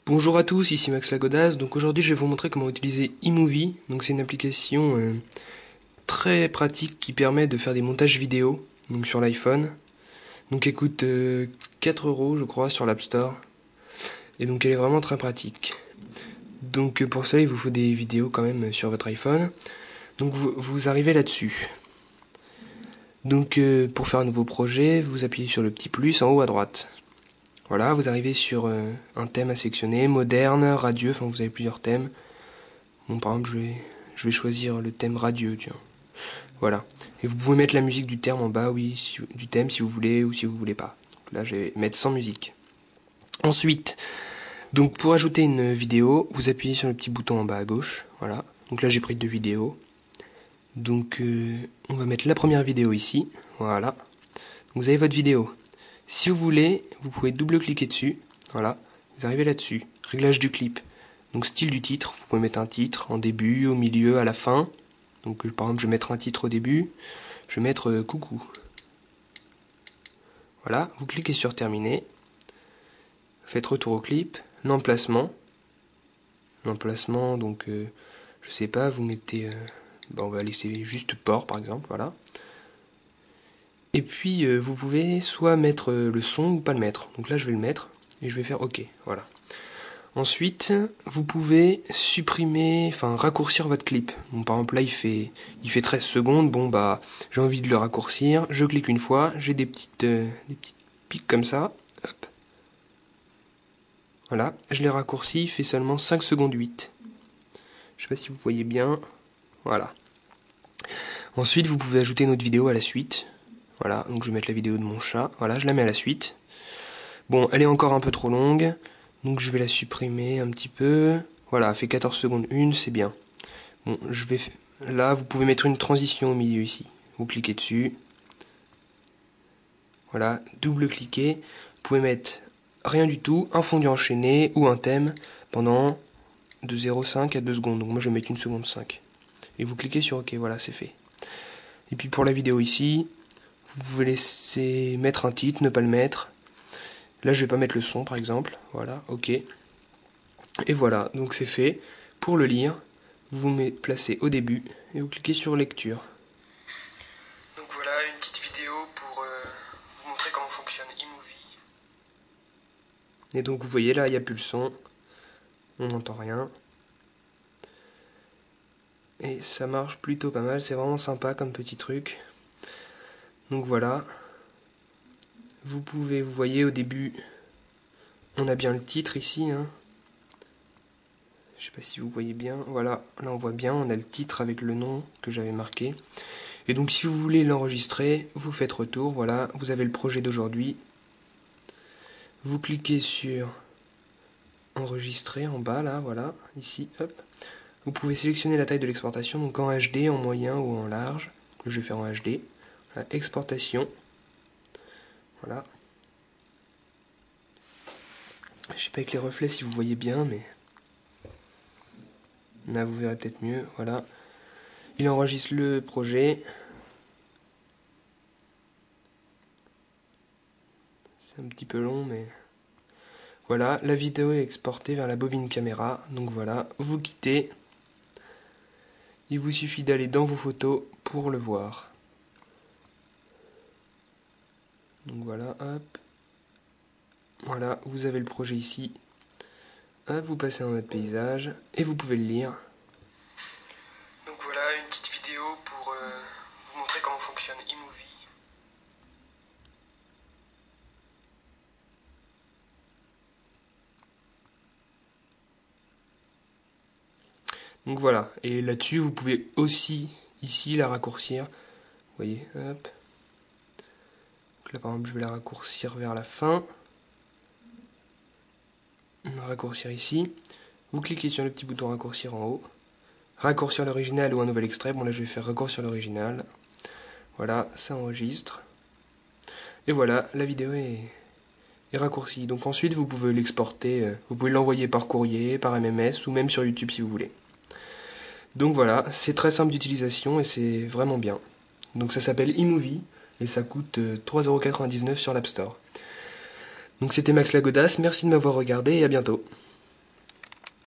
Bonjour à tous, ici Max Lagodas. Donc aujourd'hui je vais vous montrer comment utiliser iMovie. Donc c'est une application très pratique qui permet de faire des montages vidéo donc sur l'iPhone. Donc elle coûte 4 € je crois sur l'App Store. Et donc elle est vraiment très pratique. Donc pour ça il vous faut des vidéos quand même sur votre iPhone. Donc vous arrivez là-dessus. Donc pour faire un nouveau projet, vous appuyez sur le petit plus en haut à droite. Voilà, vous arrivez sur un thème à sélectionner, moderne, radieux, enfin vous avez plusieurs thèmes. Bon, par exemple, je vais choisir le thème radieux, tiens. Voilà. Et vous pouvez mettre la musique du terme en bas, oui, du thème si vous voulez ou si vous voulez pas. Donc là, je vais mettre sans musique. Ensuite, donc pour ajouter une vidéo, vous appuyez sur le petit bouton en bas à gauche. Voilà. Donc là, j'ai pris 2 vidéos. Donc on va mettre la première vidéo ici. Voilà. Donc, vous avez votre vidéo. Si vous voulez, vous pouvez double-cliquer dessus. Voilà. Vous arrivez là-dessus. Réglage du clip. Donc style du titre, vous pouvez mettre un titre en début, au milieu, à la fin. Donc par exemple je vais mettre un titre au début, je vais mettre coucou. Voilà, vous cliquez sur terminer, faites retour au clip, l'emplacement. L'emplacement, donc je sais pas, vous mettez, on va laisser juste port par exemple, voilà. Et puis vous pouvez soit mettre le son ou pas le mettre. Donc là je vais le mettre et je vais faire OK, voilà. Ensuite, vous pouvez supprimer, enfin raccourcir votre clip. Bon, par exemple là il fait 13 secondes, bon bah j'ai envie de le raccourcir, je clique une fois, j'ai des petites pics comme ça, hop. Voilà, je l'ai raccourci, il fait seulement 5 secondes 8. Je sais pas si vous voyez bien, voilà. Ensuite vous pouvez ajouter une autre vidéo à la suite. Voilà, donc je vais mettre la vidéo de mon chat, voilà, je la mets à la suite. Bon, elle est encore un peu trop longue. Donc je vais la supprimer un petit peu. Voilà, elle fait 14 secondes 1, c'est bien. Bon, là, vous pouvez mettre une transition au milieu ici. Vous cliquez dessus. Voilà, double-cliquez. Vous pouvez mettre rien du tout, un fondu enchaîné ou un thème pendant de 0,5 à 2 secondes. Donc moi je vais mettre 1 seconde 5. Et vous cliquez sur OK, voilà, c'est fait. Et puis pour la vidéo ici, vous pouvez laisser mettre un titre, ne pas le mettre. Là je vais pas mettre le son par exemple. Voilà, OK. Et voilà, donc c'est fait. Pour le lire, vous vous placez au début et vous cliquez sur lecture. Donc voilà une petite vidéo pour vous montrer comment fonctionne iMovie. Et donc vous voyez là, il n'y a plus le son, on n'entend rien. Et ça marche plutôt pas mal, c'est vraiment sympa comme petit truc. Donc voilà. Vous voyez au début, on a bien le titre ici, hein. Je sais pas si vous voyez bien, voilà, là on voit bien, on a le titre avec le nom que j'avais marqué. Et donc si vous voulez l'enregistrer, vous faites retour, voilà, vous avez le projet d'aujourd'hui. Vous cliquez sur enregistrer en bas, là, voilà, ici, hop. Vous pouvez sélectionner la taille de l'exportation, donc en HD, en moyen ou en large. Je vais faire en HD. Voilà, exportation. Voilà. Je sais pas avec les reflets si vous voyez bien, mais... Là, vous verrez peut-être mieux, voilà. Il enregistre le projet. C'est un petit peu long, mais... Voilà, la vidéo est exportée vers la bobine caméra. Donc voilà, vous quittez. Il vous suffit d'aller dans vos photos pour le voir. Donc voilà, hop. Voilà, vous avez le projet ici. Hop, vous passez en mode paysage et vous pouvez le lire. Donc voilà une petite vidéo pour vous montrer comment fonctionne iMovie. Donc voilà, et là-dessus vous pouvez aussi ici la raccourcir. Vous voyez, hop. Donc là par exemple je vais la raccourcir vers la fin. Raccourcir ici. Vous cliquez sur le petit bouton raccourcir en haut. Raccourcir l'original ou un nouvel extrait. Bon là je vais faire raccourcir l'original. Voilà, ça enregistre. Et voilà, la vidéo est raccourcie. Donc ensuite vous pouvez l'exporter, vous pouvez l'envoyer par courrier, par MMS ou même sur YouTube si vous voulez. Donc voilà, c'est très simple d'utilisation et c'est vraiment bien. Donc ça s'appelle iMovie et ça coûte 3,99 € sur l'App Store. Donc c'était Max Lagodas, merci de m'avoir regardé et à bientôt.